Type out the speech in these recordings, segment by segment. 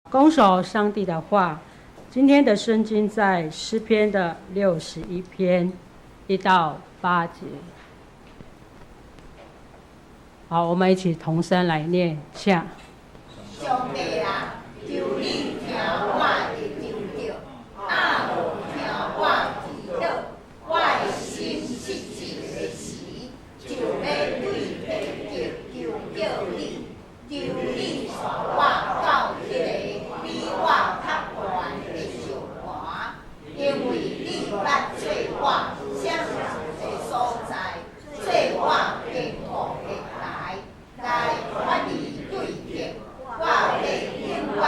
攻守上帝的话，今天的圣经在诗篇的61篇1到8节。好，我们一起同声来念下。上帝啊，求你听我的求救，阿无听我祈祷，我的心失志的时，就要对地求救你，求你带我到迄个比我较悬的上盘，因为你捌做我享受的所在，做我坚固的台，来传你对敌。我要永远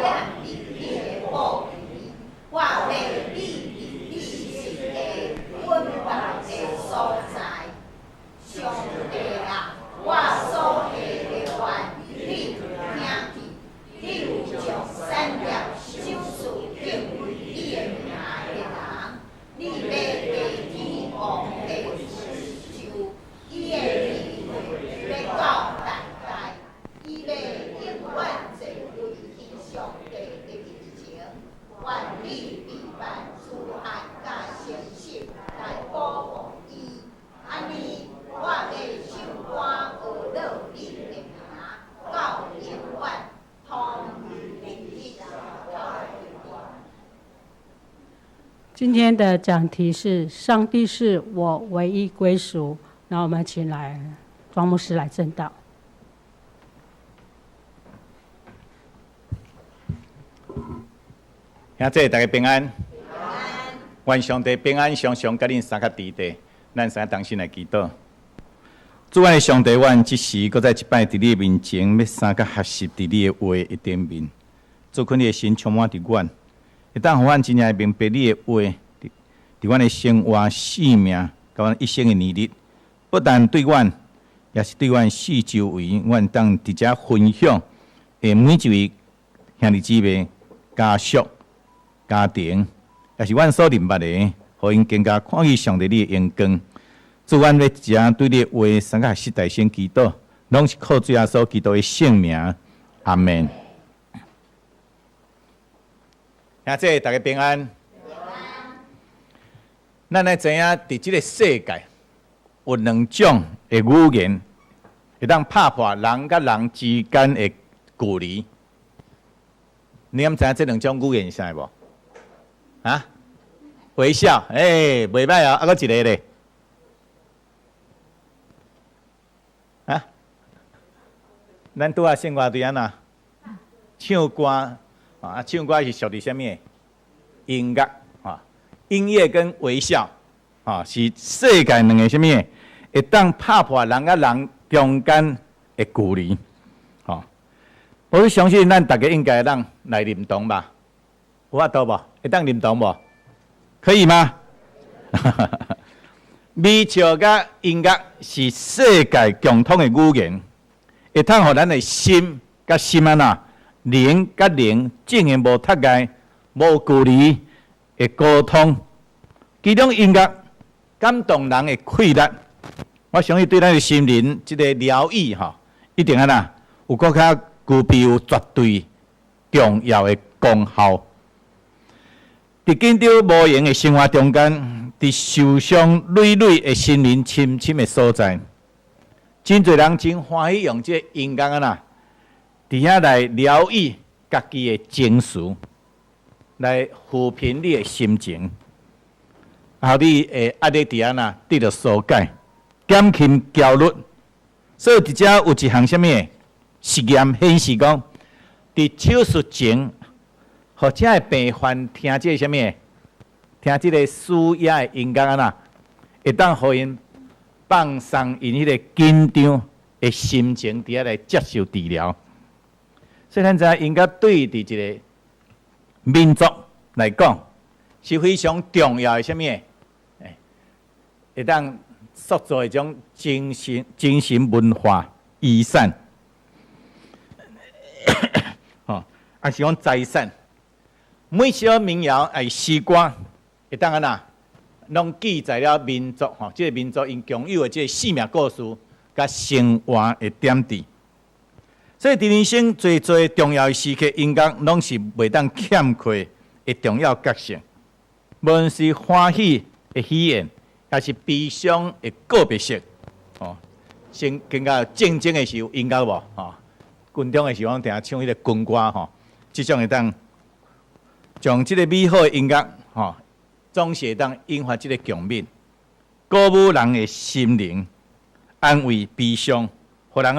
站伫你的保庇，我要立伫你是个稳当的所在。上帝啊，我所下的愿，你听去。你有将产业手术敬畏你的名的人，你要地天王的成就，伊的智慧要到代代，伊要永远坐位伫上帝的面前，愿你明白慈爱甲诚实来保护伊。安尼，我要心肝学乐你的名，到永远。今天的讲题是上帝是我唯一归属。那我们请来庄牧师来证道。兄弟大家平安，愿上帝平安常常甲恁三较伫地，咱三同心来祈祷。主爱的上帝，阮即时搁再一摆伫你的面前，要三较合适伫你的话的顶面。主劝你的心充满伫阮，会当互阮真正明白你的话，伫阮的生活、性命，甲阮一生的年日，不但对阮，也是对阮四周围，阮当伫遮分享，诶，每一位兄弟姊妹、家属、家庭，也是阮所认捌的，互因更加看见上帝你的荣光。主，阮要遮对你的话三个实在先祈祷，拢是靠主耶稣基督的圣名，阿门。兄弟，大家平安。咱来知影，伫即个世界有两种的语言，会当打破人甲人之间的距离。你敢知影这两种语言是啥无？啊？微笑，袂歹啊！还佫一个咧。啊？咱拄仔生活对安那？唱歌啊，唱歌是属于啥物？音乐啊，音乐跟微笑啊，是世界两个啥物？会当打破人甲人中间的距离。哦，我相信咱大家应该当来认同吧？有法度无？会当认同无？可以吗？美笑甲音乐是世界共通的语言，会通互咱的心甲心啊呐，灵甲灵，竟然无脱界、无距离的沟通。其中音乐感动人的快乐，我相信对咱的心灵即个疗愈吼，一定啊呐，有更较具备有绝对重要的功效。伫紧张无言的生活中间，伫受伤累累的心灵深深的所在，真侪人真欢喜用这音乐啊呐，伫遐来疗愈家己的情绪，来抚平你的心情，互你的压力伫遐呐得到疏解，减轻焦虑。所以伫遮有一项什么实验显示讲，伫手术前。或者的病患听这什么？听这个舒压的音乐啊呐，会当互因放松因迄个紧张的心情，伫遐来接受治疗。所以咱知影音乐对伫一个民族来讲是非常重要的什么？会当塑造一种精神文化遗产，也是讲财产。每首民谣诗歌，会当安那，拢记载了民族吼，即个民族因共有的即个生命故事，甲生活的点滴。所以，人生最重要的时刻，音乐拢是袂当欠缺的重要角色。无论是欢喜的喜宴，还是悲伤的个别性，哦，先更加战争的时候音乐无，哦，军中的时候，定唱迄个军歌，吼，即种会当将即个美好的音乐，吼，总是会当引发即个共鸣，鼓舞人的心灵，安慰悲伤，互人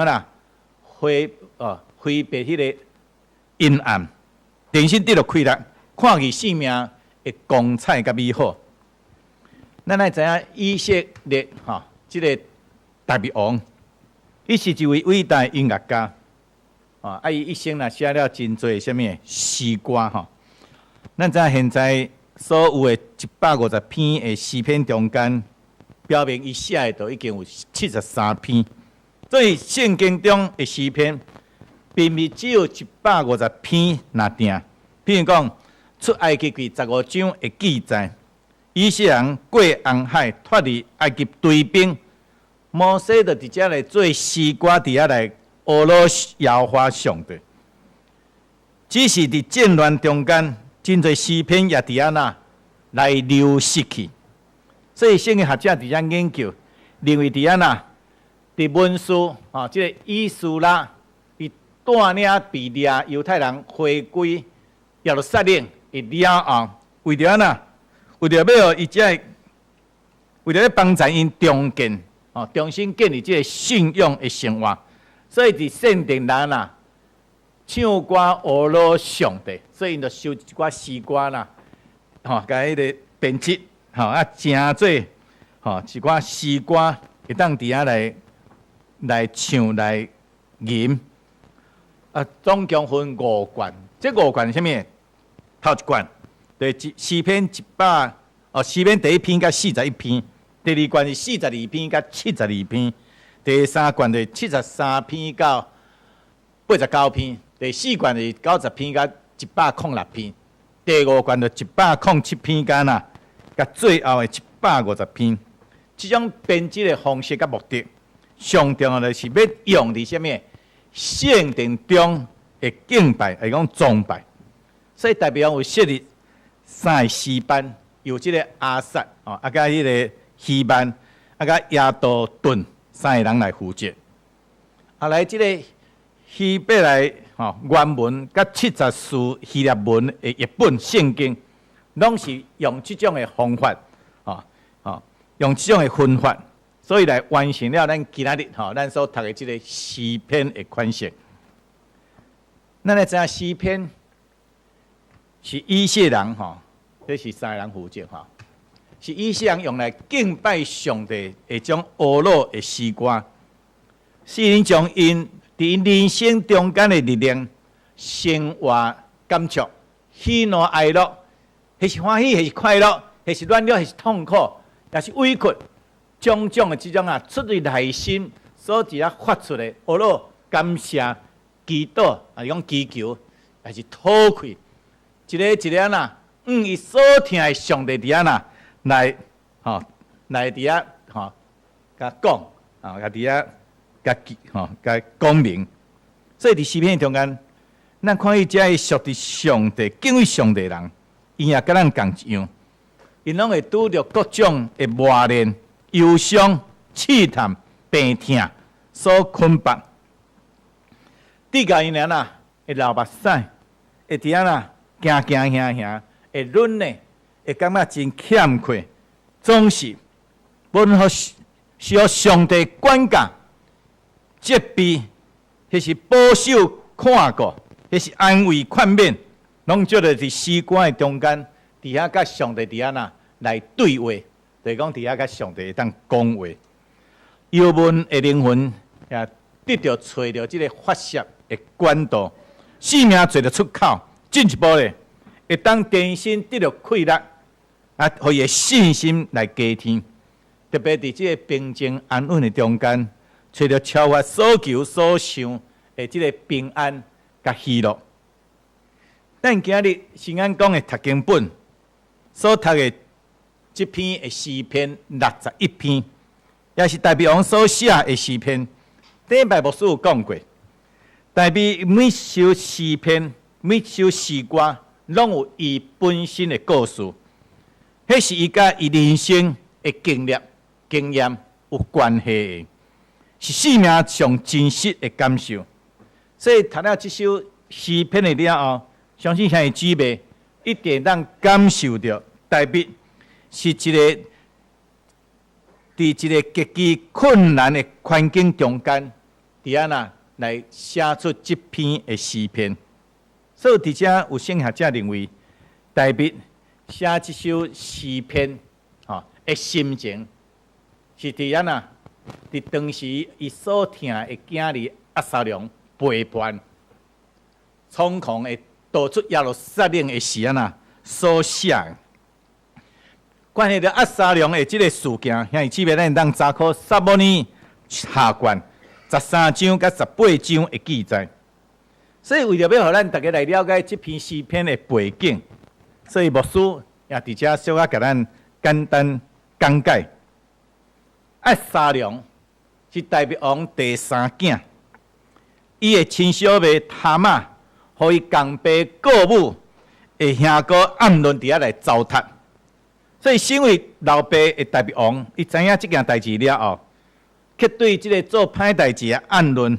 挥别迄个阴暗，人生得到快乐，看见生命的光彩甲美好。咱来知影以色列即个大卫王，伊是一位伟大的音乐家，伊一生写了真侪什么诗歌吼。咱知影现在所有的150篇的诗篇中间，表明伊写的都已经有73篇。所以圣经中的诗篇，并不只有150篇那定。譬如讲，出埃及记15章的记载，以色列人过红海，脱离埃及追兵，摩西就伫遮来做诗歌，伫遐来阿罗摇花上帝。只是伫战乱中间，真侪诗篇也伫遐来流失去。所以圣经学者伫遐研究，认为伫遐伫文书即个以斯拉，伊带领被掠犹太人回归耶路撒冷了后，为着要伊为着要帮助因重建重新建立即个信仰的生活，所以伫圣殿内唱歌阿罗上帝，所以因就收一寡诗歌甲迄个编辑正做一寡诗歌，会当伫遐来唱来吟，总共分5卷。这5卷是啥物？头一卷就是诗篇诗篇第1篇甲41篇，第2卷是42篇甲72篇，第3卷就是73篇到89篇，第4卷是90篇甲106篇，第5卷就107篇甲最后的150篇。这种编辑的方式甲目的，上重要就是要用伫什么？圣殿中的敬拜，是讲崇拜。所以代表有设立3个诗班，有即个阿萨甲迄个希班，甲亚多顿3个人来负责。来即个希伯来原文甲70书希腊文的译本圣经，拢是用即种的方法，用即种的分法，所以来完成了咱今仔日咱所读的即个诗篇的款式。咱来知影诗篇是以色列人这是3个人负责是以色列人用来敬拜上帝的种阿罗的诗歌，诗人将因伫因人生中间的历练、生活感触、喜怒哀乐，迄是欢喜，迄是快乐，迄是软弱，迄是痛苦，也是委屈，种种的即种出自内心所发出的阿罗感谢、祈祷，是讲祈求，还是讨愧，一个伊所听的上帝伫遐来伫遐甲讲甲伫遐甲讲明。所以伫诗篇中间，咱看伊遮属伫上帝、敬畏上帝的人，伊也甲咱共一样，因拢会拄着各种的磨练、忧伤、试探、病痛所捆绑。底下因会流目屎，会伫遐行，会软呢，会感觉真欠缺，总是需要上帝管教、责备，迄是保守看顾，迄是安慰劝勉，拢做伫诗歌的中间，伫遐甲上帝伫遐来对话，就是讲伫遐甲上帝当讲话。忧闷的灵魂也得到找到即个发泄的管道，生命找到出口，进一步咧，会当重新得到快乐，互伊的信心来加添。特别伫即个平静安稳的中间，找到超越所求所想的即个平安甲喜乐。咱今日是咱讲的读经本所读的这篇的诗篇61篇，也是大卫王所写的诗篇。顶摆牧师有讲过，代表每首诗篇、每首诗歌，拢有伊本身的故事。迄是伊甲伊人生的经验有关系的，是生命上真实的感受。所以读了这首诗篇的了后，相信兄弟姊妹一定当感受到，代表是一个伫一个极其困难的环境中间，伫安那来写出这篇的诗篇。所以伫遮有圣学者认为，代表写这首诗篇的心情，是伫安那伫当时伊所疼的囝儿押沙龙背叛、猖狂的逃出耶路撒冷的时那所写的。关系到押沙龙的这个事件，兄弟姊妹，咱当查考撒母耳下卷13章甲18章的记载。所以为了要互咱大家来了解这篇诗篇的背景，所以牧师也伫遮小可甲咱简单讲解。押沙龙是大卫王第三囝，伊的亲小妹他玛，互伊共爸故母的兄哥暗论伫遐来糟蹋。所以身为老爸的大卫王，伊知影这件代志了后，却对这个做歹代志的暗论，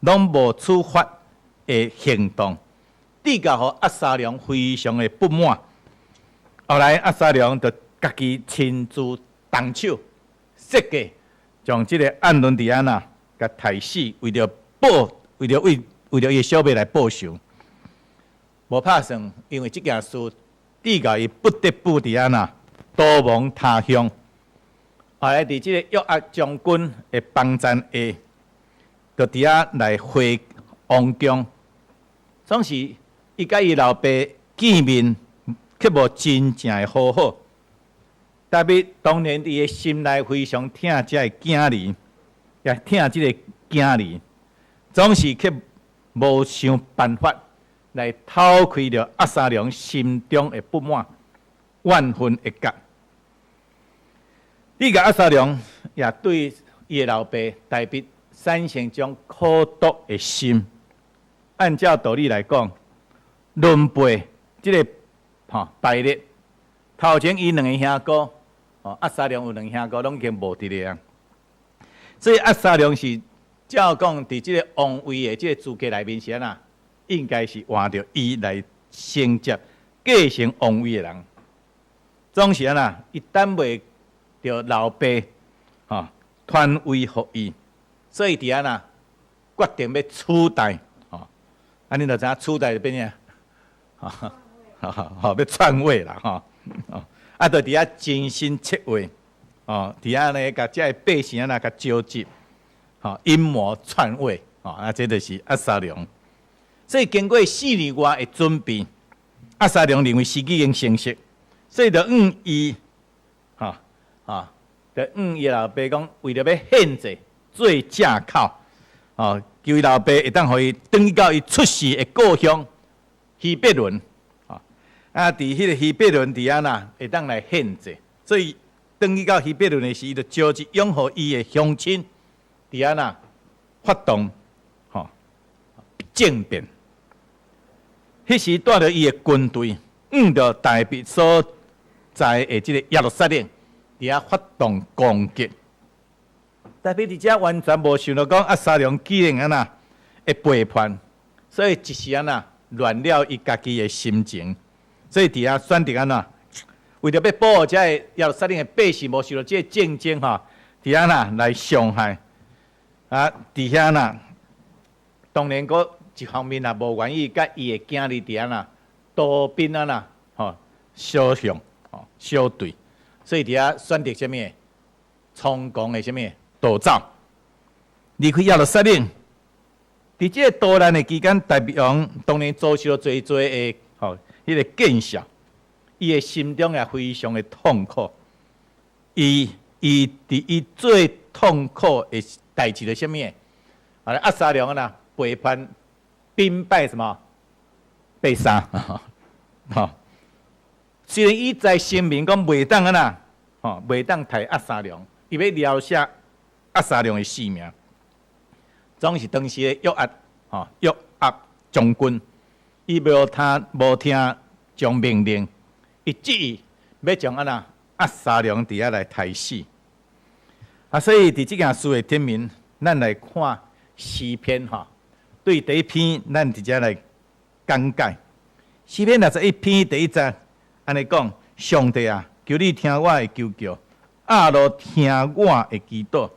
拢无处罚的行动，致甲互押沙龙非常的不满。后来押沙龙就家己亲自动手设计，将这个暗论伫安那甲杀死，为了伊小妹来报仇。无拍算，因为这件事致甲伊不得不伫安那逃亡他乡。后来伫这个约押将军的帮赞下，就伫遐来回王宫。总是伊甲伊老爸见面，却无真正的好好。特别当年伊的心内非常疼这个囝儿，也疼这个囝儿，总是却无想办法来偷开了押沙龙心中的不满、怨愤的结。这个押沙龙也对伊的老爸代表产生种苦毒的心。按照道理来讲，论辈这个排列，头前伊两个兄哥，押沙龙有两个兄哥，拢已经无伫咧啊。所以押沙龙是照讲，伫这个王位的这个资格内面是安那，应该是换着伊来承接继承王位的人。总是安那，伊等袂着老爸传位予伊，所以伫安那决定要取代。啊，你就知影取代就变啥？要篡位啦，啊，就伫遐精心策划，伫遐呢，甲这百姓啊，甲召集，阴谋篡位，啊，这就是押沙龙。所以经过4年外的准备，押沙龙认为时机已经成熟，所以就伊，就伊老爸讲，为了要限制做借口，求伊老爸会当互伊转到伊出世的故乡希伯伦，伫迄个希伯伦伫安那会当来献祭，所以转去到希伯伦的时，伊就召集拥护伊的乡亲伫安那发动政变。迄时带着伊的军队，着大卫所在的这个耶路撒冷伫遐发动攻击。大卫伫遮完全无想到讲押沙龙既然安那会背叛，所以一时安那乱了伊家己的心情，所以伫遐选择安那，为着要保护这个耶路撒冷的百姓，无受到这个战争伫遐那来伤害。伫遐那，当然个一方面也无愿意甲伊的囝儿伫遐那多兵安那相向相对，所以伫遐选择什么冲攻的什么。逃走，离开耶路撒冷。伫这个逃难的期间，大卫王当然遭受了最多的迄个见笑，伊的心中也非常的痛苦。伊最痛苦的代志是什么？押沙龙啊，背叛兵败什么？被杀。虽然伊在声明讲袂当啊呐，袂当杀押沙龙，伊要描写押沙龙的性命，总是当时的约押约押将军，伊无听将命令，伊执意要将押沙龙伫遐来杀死。所以伫即件事的顶面，咱来看诗篇对第一篇，咱直接来讲解。诗篇61篇第1节，安尼讲：上帝啊，求你听我的求救，阿罗听我的祈祷。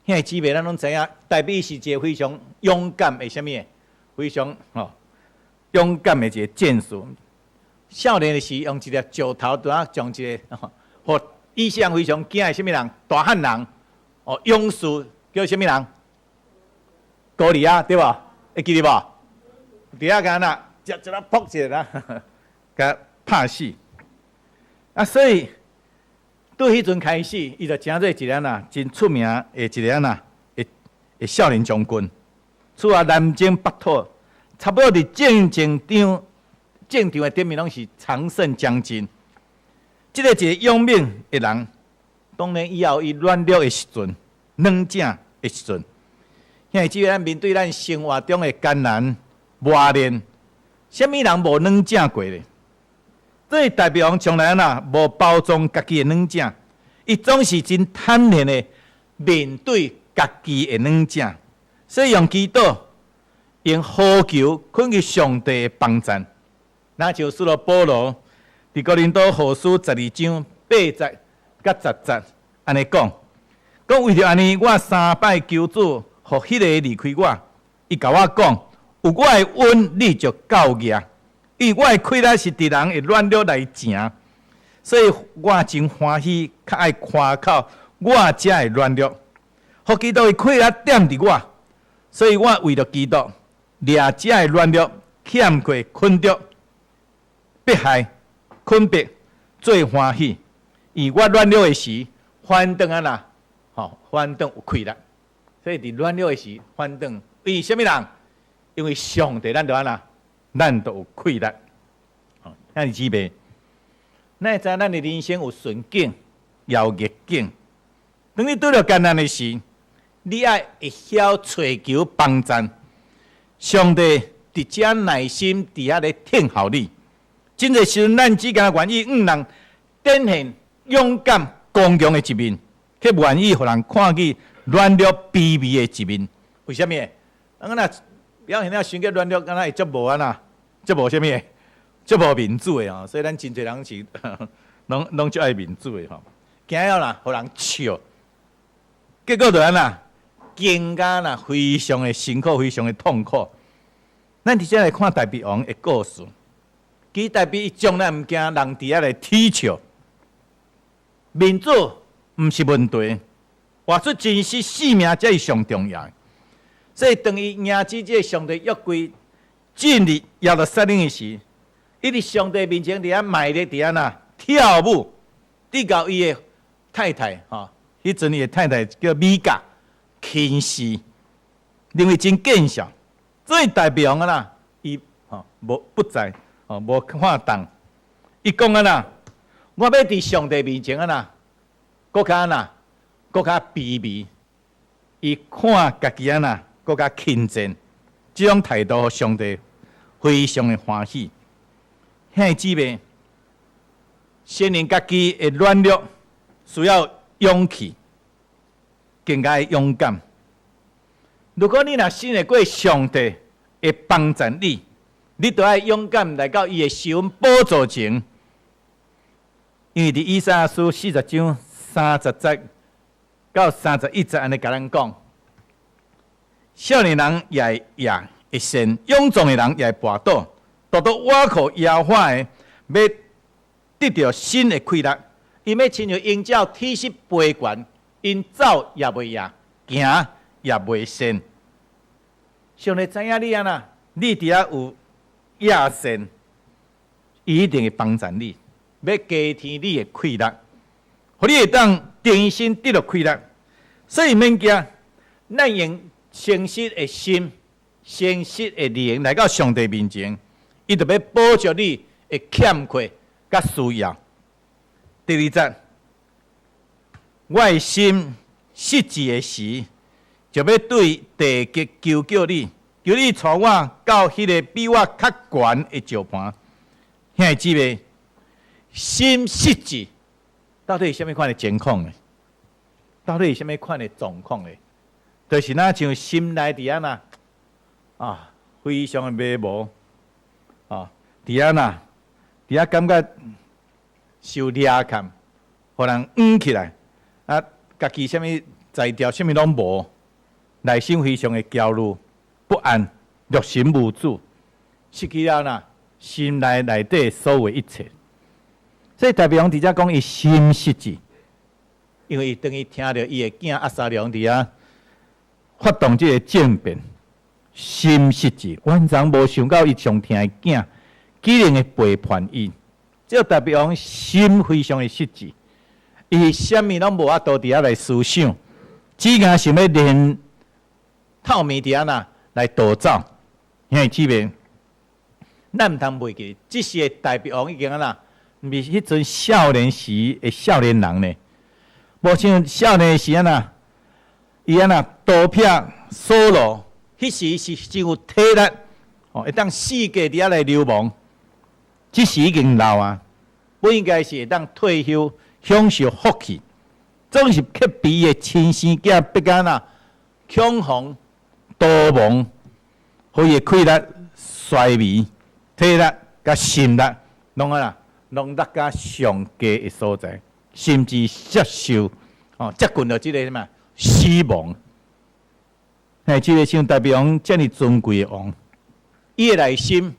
遐姊妹，咱拢知影，代表是一个非常勇敢的什么？非常勇敢的一个战士。少年的时用一粒石头，将一个互意向非常惊的什么人？大汉人勇士叫什么人？高利亚对吧？会记得无？伫遐干呐，一粒扑一个啦，甲拍死。所以对迄阵开始，伊就成做一个真出名的一个的少年将军，厝啊南征北讨，差不多伫战场的顶面拢是常胜将军。一个勇猛的人，当然以后伊软弱的时阵，软正的时阵，现在咱面对咱生活中的艰难磨练，什么人无软正过咧？这代表从来无包装家己的软正，伊总是真坦然的面对家己的软正，所以用祈祷，用呼求，恳求上帝的帮助。那就使了保罗伫哥林多后书12章8节甲10节，安尼讲为着安尼，我3摆求主，互迄个离开我。伊甲我讲，有我的恩，你就够额。因为我的亏力是敌人的软弱来成，所以我真欢喜，较爱夸口我遮的软弱，互基督的亏力点伫我，所以我为了基督，掠遮的软弱、欠缺、困着、迫害、困迫，最欢喜。以我软弱的时，反转反转有亏力，所以伫软弱的时，反转为什么人？因为上帝咱咱都有亏力，咱是姊妹，咱会知咱的人生有顺境，也有逆境。当你对着艰难的时，你爱会晓找求帮助，上帝伫遮耐心伫遐咧听候你。真侪时阵，咱只敢愿意人展现勇敢刚强的一面，却愿意互人看见软弱卑微的一面。为什么？表现了伤个软弱，敢若会足无足无啥物，足无民主的所以咱真侪人是拢足爱民主的惊了互人笑，结果就更加非常的辛苦，非常的痛苦。咱直接来看大鼻王的故事，其大鼻伊从来毋惊人伫遐来踢笑，民主毋是问题，活出真实性命才是上重要的。所以当伊赢取这上帝约规进入耶路撒冷的时，伊伫上帝面前伫遐卖力伫遐跳舞，直到伊的太太迄阵伊的太太叫米甲轻视，认为真见笑，所以代表伊无不在无看重，伊讲我要伫上帝面前搁较卑微，伊看家己搁较轻贱，这种态度，上帝非常的欢喜。兄弟姊妹，承认家己的软弱，需要勇气，更加勇敢。如果你若信得过上帝会帮助你，你就要勇敢来到伊的施恩宝座前。因为伫以赛亚书40章30节到31节，安尼甲咱讲。少年人也会陷，勇壮的人也会跋倒。独独我靠耶和华的，要得到新的气力。伊要亲像鹰鸟体势飞悬，因走也袂赢，行也袂陷。上帝知影你伫遐有野心，伊一定会帮助你，要加添你的气力，互你会当定心得到气力。所以免惊，咱用诚实的心、诚实的灵来到上帝面前，伊就要补足你的欠缺甲需要。第二节，我的心失志的时，就要对地极求救你，求你带我到迄个比我较悬的石盘。兄弟姊妹，心实质到底是什么款的情况呢？到底是什么款的状况呢？就是那像心内底啊呐，啊，非常的迷无，啊，底啊呐，底啊感觉受抓看，互人起来，啊，家己什么才调什么拢无，内心非常的焦虑、不安、六神无主，失去了呐心内底所有一切。所以代表讲，伫遮讲伊心实质，因为伊等于听到伊的囝押沙龙伫遐发动这个政变，心实质，完全无想到伊上听的囝竟然会背叛伊，这代表讲心非常的实质。伊啥物拢无法度伫遐来思想，只硬想要连透明伫遐呐来逃走。因为姊妹，咱毋通袂记，这是会代表讲已经呐，毋是迄阵少年时的少年人呢。无像少年时呐，伊呐刀片、锁路，迄时是真有体力，哦，会当世界伫遐来流氓。这时已经老啊，不应该是会当退休。享受福气，总是去比的亲生囝逼干呐，恐慌、多忙，互伊气力衰微，体力甲心力，拢落甲上低的所在，甚至接受接近到即个什么死亡。哎，即个像代表讲遮尔尊贵的王，伊的内心，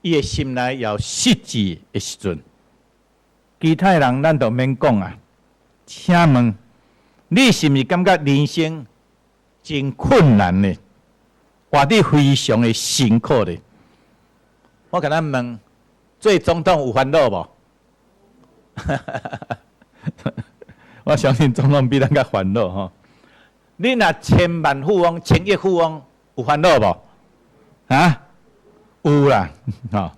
伊的心内要实质的时阵。其他人咱就免讲啊，请问你是毋是感觉人生真困难呢？活得非常的辛苦呢？我甲咱问，做总统有烦恼无？我相信总统比咱较烦恼吼。你若千万富翁、千亿富翁有烦恼无？啊，有啦，吼。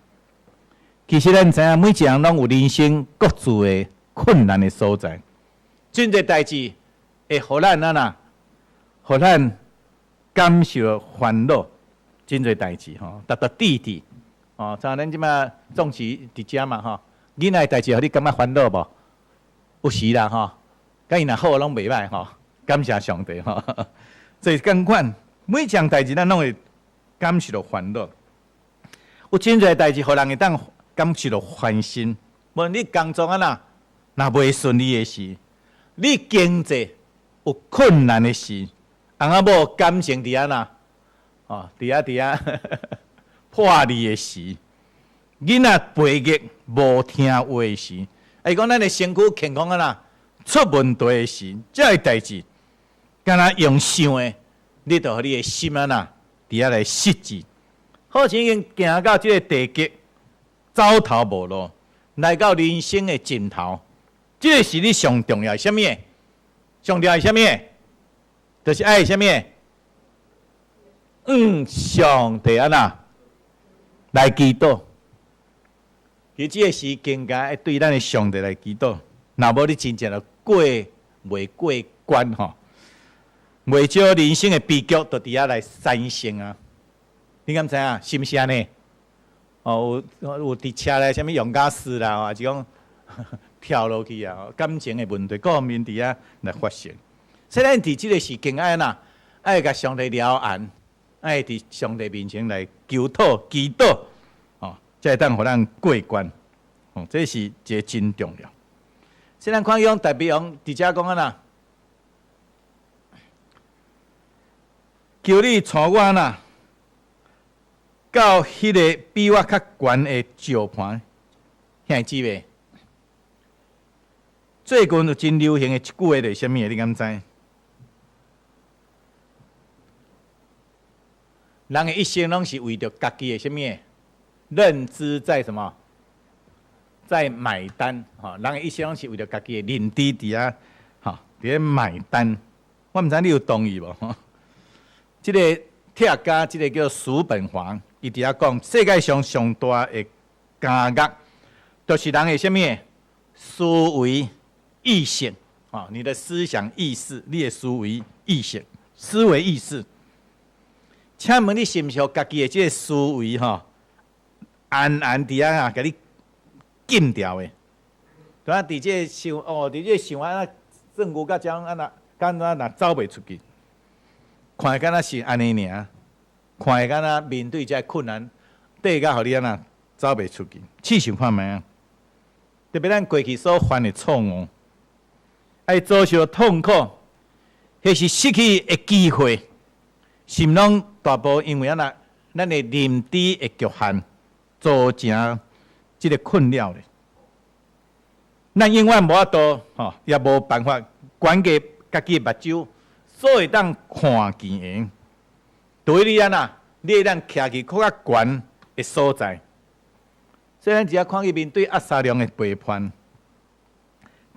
其实咱知影，每一个人拢有人生各自的困难的所在，真侪代志会互咱互咱感受烦恼，真侪代志吼，达到弟弟哦，像咱即马总是伫遮嘛吼，囡仔代志，互你感觉烦恼无？有时啦吼，甲伊若好拢袂歹吼，感谢上帝吼。所以共款，每一项代志咱拢会感受到烦恼，有真侪代志互人会当感受到烦心，无论你工作若袂顺利的事，你经济有困难的事，翁仔某感情伫遐伫遐破裂的事，囡仔培育无听话的事，伊讲咱的身躯健康出问题的事，这个代志，敢若用想的，你就互你的心伫遐来实质，好像已经行到这个地极。走投无路，来到人生的尽头，这个是你上重要的什么？上重要的什么？就是爱什么？上帝来祈祷。其这个是更加对咱的上帝来祈祷。若无你真正就袂过关吼，袂少人生的悲剧，就伫遐来产生啊！你敢知影？是毋是安尼？有伫车内什物用家私啦，还是讲跳落去啊？感情的问题，各方面伫遐来发生。所以咱伫即个时间爱甲上帝了安，爱伫上帝面前来求讨、祈祷，才会当互咱过关。这是一个真重要。所以咱看用代表用伫遮讲求你带我到迄个比我较悬的石盘，兄弟姊妹，最近有真流行的一句话就是啥物？你敢知？人的一生拢是为着家己的啥物？认知在什么？在买单。人的一生拢是为着家己的认知伫遐，伫咧买单。我毋知你有同意无？这个科学家，这个叫叔本华。伊伫遐讲，世界上上大的奸恶，就是人的什么思维意识你的思想意识，你的思维意识，思维意识。请问你是毋是互家己的即个思维暗暗伫啊，甲你禁掉的？对啊，伫即个想伫即个想安那政府甲将安那敢若走袂出去，看会敢若是安尼尔，看会敢若面对这困难，缀甲互你安那走袂出去。试想看觅啊，特别咱过去所犯的错误，爱遭受痛苦，迄是失去的机会，是毋拢大部因为安那咱的认知的局限，造成即个困扰咧。咱永远无法度也无办法管过家己的目睭，所会当看见的。对你安那，你会当徛去较悬的所在。所以咱只要看去面对押沙龙的背叛，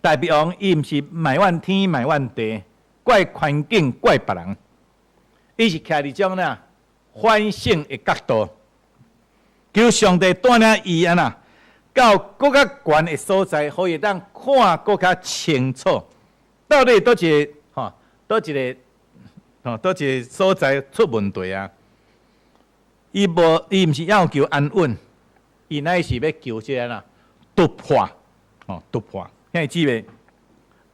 大鼻王伊毋是埋怨天埋怨地，怪环境怪别人，伊是徛伫种反省的角度，求上帝带领伊安那到更较悬的所在，可以当看更较清楚，到底倒一个倒一个所在出问题啊？伊毋是要求安稳，伊乃是要求即个突破，突破。现姊妹，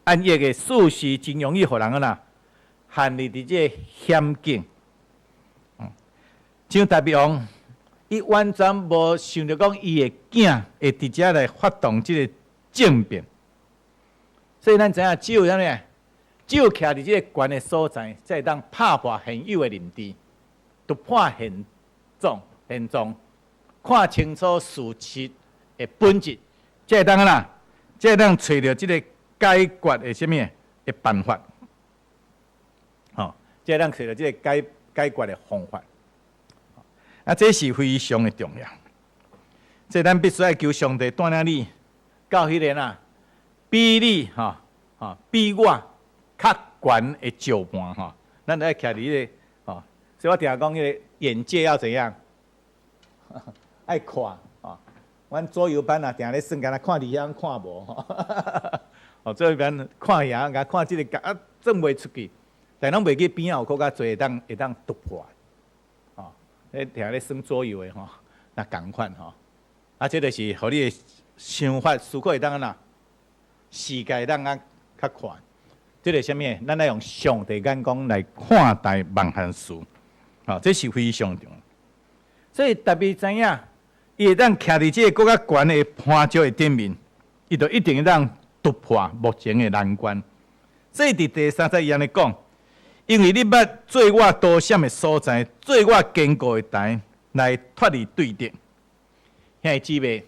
安逸的事事真容易互人陷入伫即个险境。像大鼻王，伊完全无想着讲伊的囝会直接来发动即个政变，所以咱知影只有徛伫即个悬的所在，才会当拍破现有的认知，突破现状，看清楚事实的本质，才会当才会当找到即个解决的什么的办法，才会当找到即个解决的方法。这是非常的重要。所以咱必须要求上帝带领你到迄个比你比我较悬的石盘咱就要徛伫迄个所以我定下讲，迄个眼界要怎样？爱看阮左右班定咧算，敢若看离乡看无左右班看遐，甲看即个转袂出去，但拢袂去边仔有更较侪会当突破。咧定咧算左右的那共款这就是互你的想法思考会当世界当较宽。这个什么？咱要用上帝眼光来看待万项事，这是非常重要。所以特别知影，伊会当徛伫这个更较悬的攀石的顶面，伊就一定会当突破目前的难关。所以伫第3节伊安尼讲。因为你捌做我多险的所在，做我坚固的台，来脱离对敌。兄弟姊妹，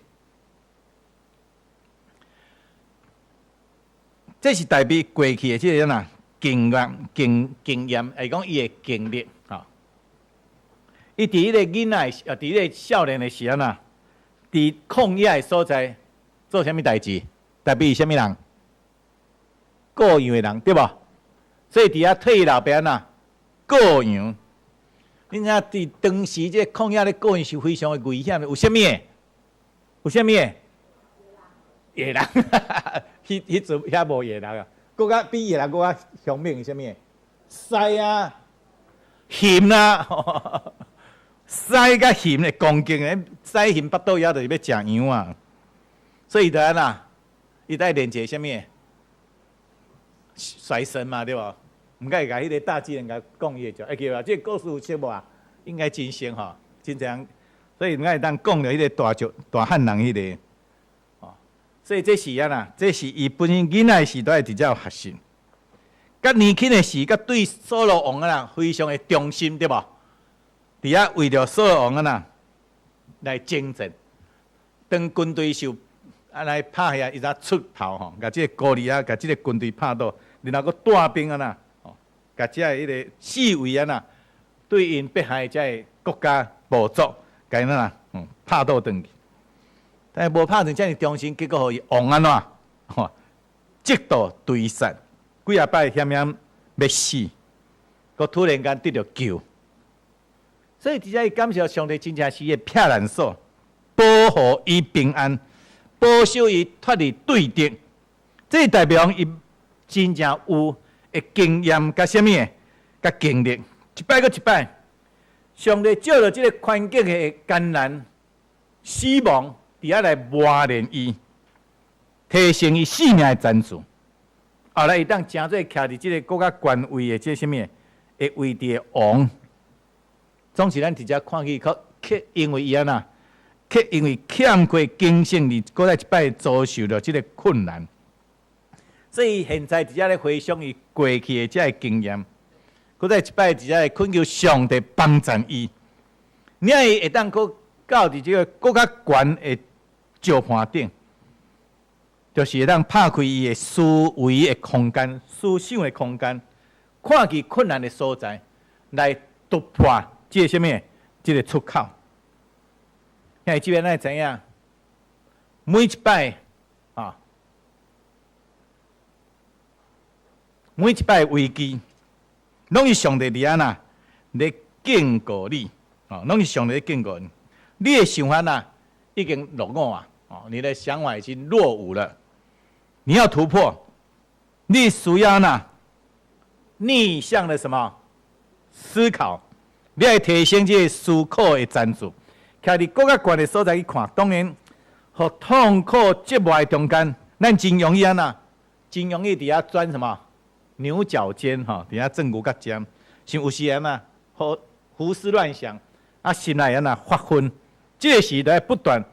这是代表过去的这个经验，是讲伊的经历伊伫迄个囡仔，伫迄个少年的时阵伫旷野的所在做啥物代志？代表伊啥物人？各样的人，对无？所以伫遐退老边过洋，你知影伫当时这旷野咧过洋是非常的危险的。有啥物？有啥物？野人，迄阵遐无野人更较比野人更较凶猛是啥物？狮啊，熊啊，狮甲熊的攻击的，狮熊巴肚枵就是要食羊啊。所以伊在练一个啥物？衰神嘛，对无？唔该，甲迄个大自然甲讲伊个，会记无？这个故事有识无啊？应该真实真这样。所以唔该当讲了迄个大汉人迄个，所以这是这是伊本身囡仔时代直接有学习，甲年轻的时，甲对扫罗王非常的忠心，对无？伫遐为着扫罗王来征战，当军队受来拍遐，伊才出头甲这个高利甲这个军队拍倒，然后佫带兵甲这迄个四位对因迫害这个国家部族，甲因拍倒转去。但是无拍成遮尔忠心，结果互伊王极度追杀，几啊摆险险要死，佫突然间得到救。所以直接伊感谢上帝，真正是伊的避难所，保护伊平安，保守伊脱离对敌。这代表伊真正有的经验甲什么甲经历，一摆搁一摆，上帝借着这个环境的艰难、死亡，伫遐来磨练伊，提升伊性命的赞助。后来伊当真做徛伫这个更较权威的这什么的位置的王，总是咱直接看去，却因为伊安那，却因为欠过经验，而搁再一摆遭受到这个困难。所以现在直接咧回想伊过去的这个经验，搁再一摆直接来恳求上帝帮助伊，你伊会当搁到伫这个更较悬的石盘顶。就是会当拍开伊的思维的空间、思想的空间，看见困难的所在，来突破这个什么？这个出口。因为这边咱知影，每一摆啊，每一摆危机，拢是上帝伫安那咧警告你，啊，拢是上帝咧警告你。你的想法啊，已经落伍啊，哦，你的想法已经落伍了。你要突破，你需要呢逆向的什么思考？你要提升这个思考的赞助，徛伫更较悬的所在去看。当然，和痛苦折磨的中间，咱真容易安那，真容易伫遐钻什么牛角尖哈，伫遐正骨甲尖，像有时安那和胡思乱想，啊心内安那发昏，这个时代不断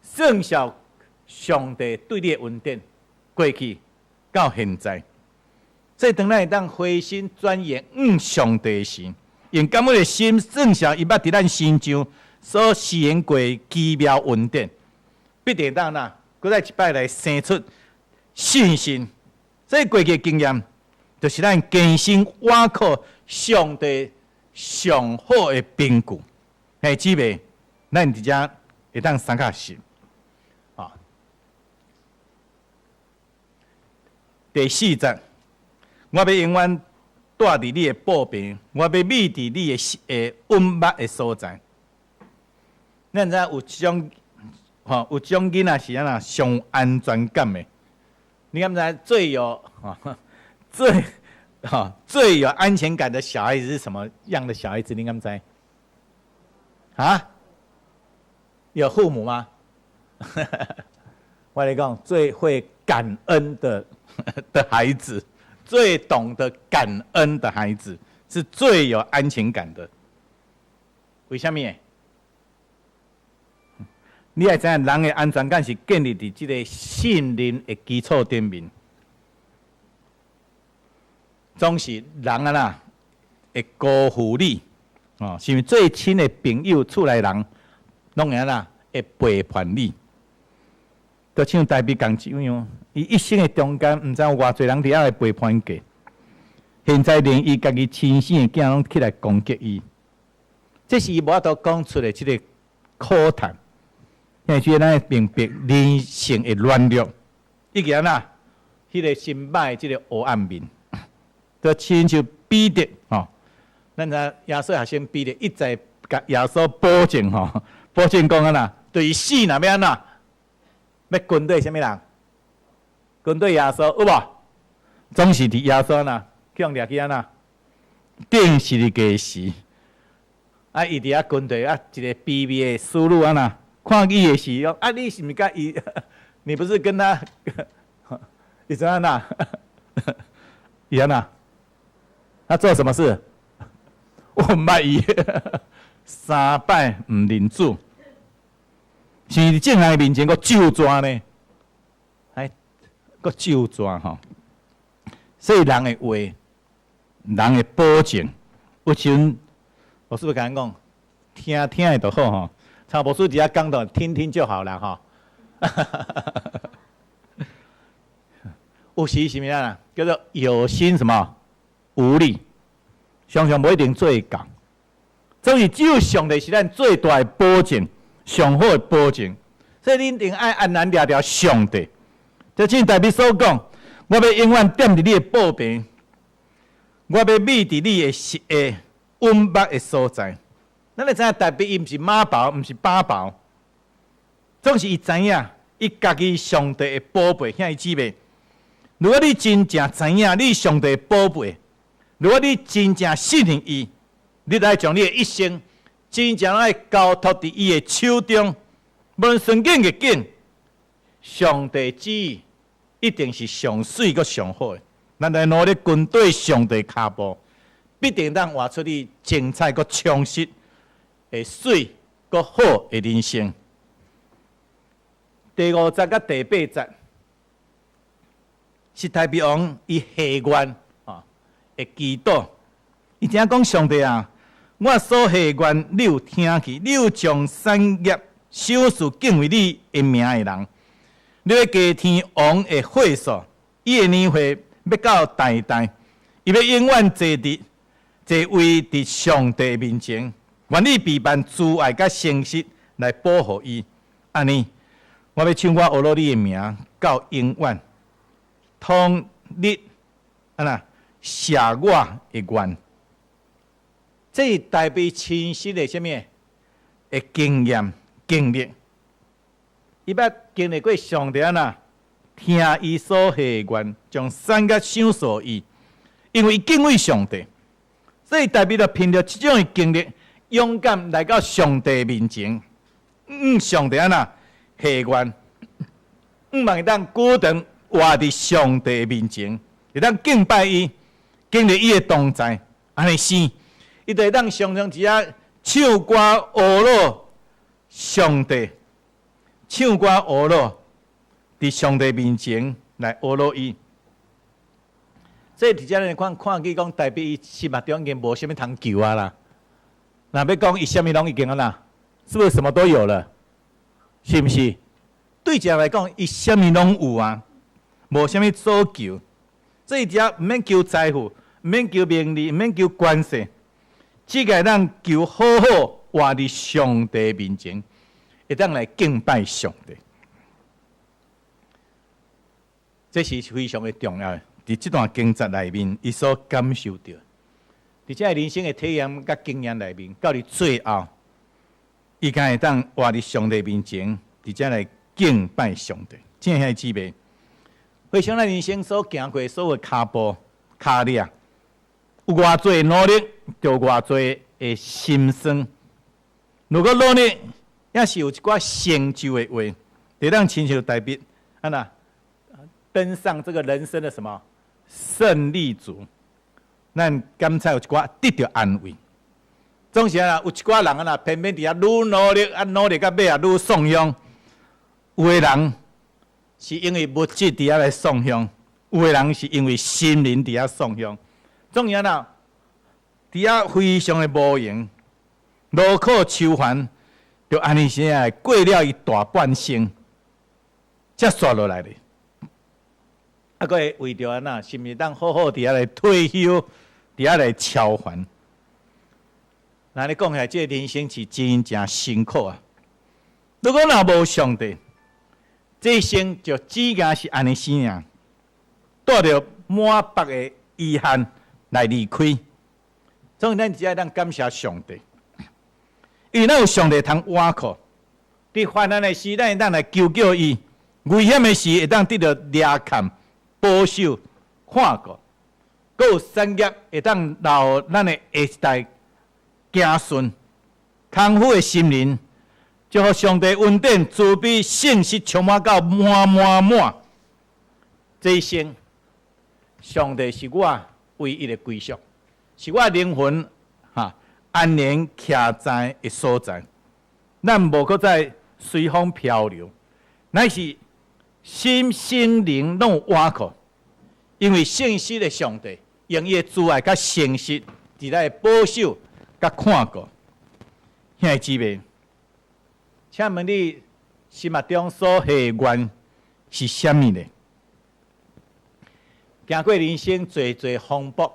圣效上帝对你的恩典。过去到现在，所以当咱会当回心转意上帝时，用感恩的心圣效伊捌伫咱心上所实现过奇妙恩典，必定当呐，搁再一摆来生出信心。所以过去的经验，就是咱坚信倚靠上帝上好的凭据。哎，姊妹，咱伫遮会当三较信。第4节，我要永远住伫你的宝边，我要秘伫你的稳密的所在。咱知有种有种囡仔是安那上安全感的，你敢知最有最有安全感的小孩子是什么样的小孩子？你敢知？啊？有父母吗？我来讲，最会感恩的孩子，最懂得感恩的孩子，是最有安全感的。为什么？你也知影，人的安全感是建立伫这个信任的基础顶面。总是人啊啦，会辜负你，哦，是因为最亲的朋友、厝内人，拢会啦会背叛你。就像大比讲一样，伊一生的中间，毋知有偌侪人伫遐来背叛过。现在连伊家己亲生的囝拢起来攻击伊，这是伊无法度讲出的这个苦谈。因为即咱明白人性的软弱，以及呐，迄个心歹即个黑暗面，就亲像彼得吼，咱知耶稣学生彼得一再甲耶稣保证吼，保证讲啊呐，对于死若要安那，要军队什么人？军队耶稣有无？总是伫耶稣呐，向掠去安那，定时的计时，啊，伊伫遐军队啊，一个卑微的思路啊呐。看伊的时候，啊，你是毋是甲伊？你不是跟他？你怎样呐？伊安呐？他做什么事？我唔捌伊，3摆唔认主，是伫正人面前个救抓呢？哎，个救抓吼。所以人的话，人的保证，有时阵我是不是甲咱讲，听听的就好吼。曹博士底下讲的，听听就好了哈。有时什么样啊？叫做有心什么无力，常常不一定做会到。所以只有上帝是咱最大的保证，上好的保证。所以你一定爱安然抓住上帝。就像大卫所讲，我要永远踮伫你的宝边，我要秘伫你的稳密的所在。咱咧知影，大卫伊毋是马宝，毋是巴宝，总是伊知影，伊家己上帝的宝贝，向伊姊妹。如果你真正知影你上帝的宝贝，如果你真正信任伊，你来将你的一生真正爱交托伫伊的手中，无论顺境逆境，上帝旨意一定是上水阁上好的。咱来努力跟对上帝脚步，必定当活出你精彩阁充实的水阁好的人生。第5节甲第8节是太平王伊下愿的祈祷。伊怎讲上帝啊？我所下愿你有听去，你有将产业赏赐敬畏你的名的人。你要加天王的岁数，伊的年岁要到代代，伊要永远坐位伫上帝面前，愿你备办慈爱甲诚实来保护伊。安尼，我要唱我学罗你的名到永远，通你写我的愿。这代表清晰的什么？的经验经历，伊捌经历过上帝听伊所下愿，将产业赏赐伊，因为伊敬畏上帝，所以代表着凭着这种的经历，勇敢来到上帝面前，上帝下愿，望当久长活伫上帝面前，会当敬拜伊，经历伊的同在，安尼生。伊就会当常常只唱歌学乐上帝，唱歌学乐伫上帝面前来学乐伊。这伫遮呢看去讲，代表伊心目中已经无啥物通求啊啦。若要讲伊啥物拢已经啦，是不是什么都有了？是不是？对遮来讲，伊啥物拢有啊，无啥物所求。这遮毋免求财富，毋免求名利，毋免求关系。只个咱求好好活伫上帝面前，会当来敬拜上帝，这是非常的重要的。伫这段经节内面，伊所感受到，伫这人生的体验甲经验内面，到伫最后，伊敢会当活伫上帝面前，伫这来敬拜上帝。这些姊妹，回想咱人生所行过所有脚步、脚力，有偌侪努力，就偌侪的心酸。如果努力也是有一寡成就的话，就让亲像代表登上这个人生的什么胜利组，咱甘才有一寡得到安慰。总是有一寡人偏偏伫遐愈努力，努力到尾愈丧香。有的人是因为物质伫遐来丧香，有的人是因为心灵伫遐丧香。总然伫遐非常的无用，劳苦愁烦，就安尼些过了伊大半生，才刷落来咧。啊，佫会为着是毋是当好好伫遐来退休，伫遐来超凡？那你讲起来，这人生是真正辛苦啊！如果若无上帝，这一生就只敢是安尼生啊，带着满腹的遗憾来离开。所以咱只要当感谢上帝，因为咱有上帝通倚靠。伫患难的时，咱会当来求救伊；危险的时，会当得到抓看、保守、看顾。佫有产业会当留咱的下一代行顺。康复的心灵，就互上帝恩典、慈悲、信息充满到满。这一生，上帝是我唯一的归宿。是我灵魂安宁徛在的所在，咱无搁再随风漂流，乃是心心灵拢有倚靠，因为信实的上帝用伊的慈爱甲诚实，伫来保守甲看顾。兄弟姊妹，请问你心目中所下愿是啥物呢？经过人生侪风波。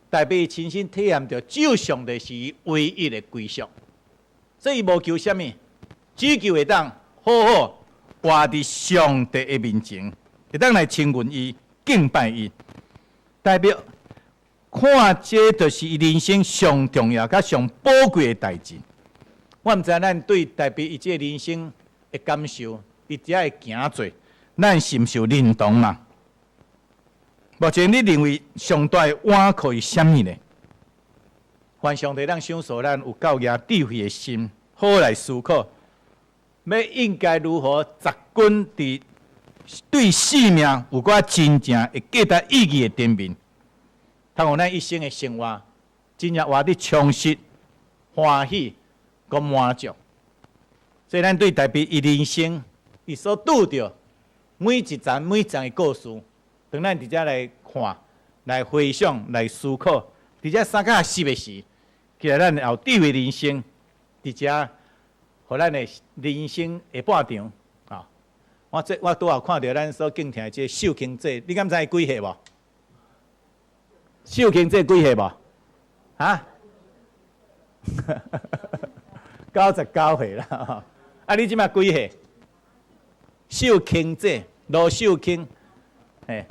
代表伊亲身体验到，只有上帝是伊唯一的归宿，所以无求什么，只求会当好好活伫上帝的面前，会当来亲近伊、敬拜伊。代表看这就是伊人生上重要、甲上宝贵的代志。我毋知咱对代表伊这人生的感受，伊只会行做，咱是毋是有认同嘛？目前你认为上大的倚靠是啥物呢？愿上帝让享受咱有教育智慧的心，好来思考，要应该如何扎根伫对生命有寡真正会价值意义的顶面，通互咱一生的生活真正活得充实、欢喜、佮满足。所以，咱对代表伊人生伊所拄着每一站的故事，当咱伫遮来看、来回想、来思考，伫遮三甲10的时，其实咱后智慧人生伫遮，互咱的人生下半场啊！我拄好看到咱所敬听的这秀卿姐，你敢知伊几岁无？秀卿姐几岁无？啊？99岁啦！啊，你即摆几岁？秀卿姐，罗秀卿，嘿，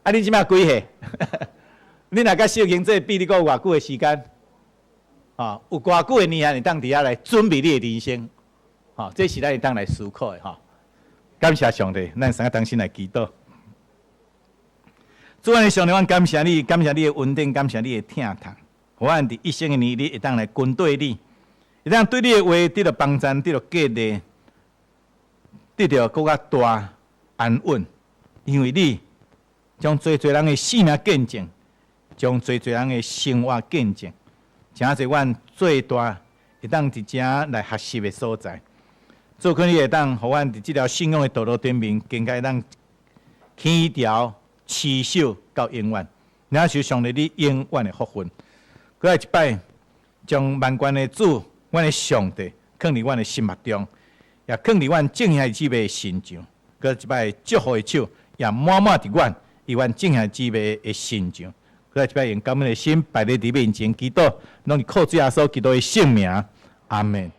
啊，你即摆几岁？你若甲秀卿姐比，你讲有偌久的时间？啊，有偌久的年限，你当伫遐来准备你的人生？啊，这是咱会当来思考的哈。感谢上帝，咱三个同心来祈祷。主啊，上帝，我感谢你，感谢你的稳定，感谢你的听堂。我按伫一生的年日，会当来跟对你，会当对你的话得到帮助，得到激励，得到更加大安稳。因为你将最人的性命见证，将最人的生活见证，诚侪阮最大会当伫遮来学习的所在。做可能会当，互阮伫即条信仰的道路顶面，更加当牵条持守到永远。那是上帝你永远的福分。过来一摆，将万关的主，阮的上帝，放伫阮的心目中，也放伫阮正向姊妹的心上。过来一摆祝福的手，也满满伫阮，伫阮正向姊妹的心上。过来一摆用感恩的心，摆在你面前祈祷，拢是靠主耶稣基督的圣名，阿门。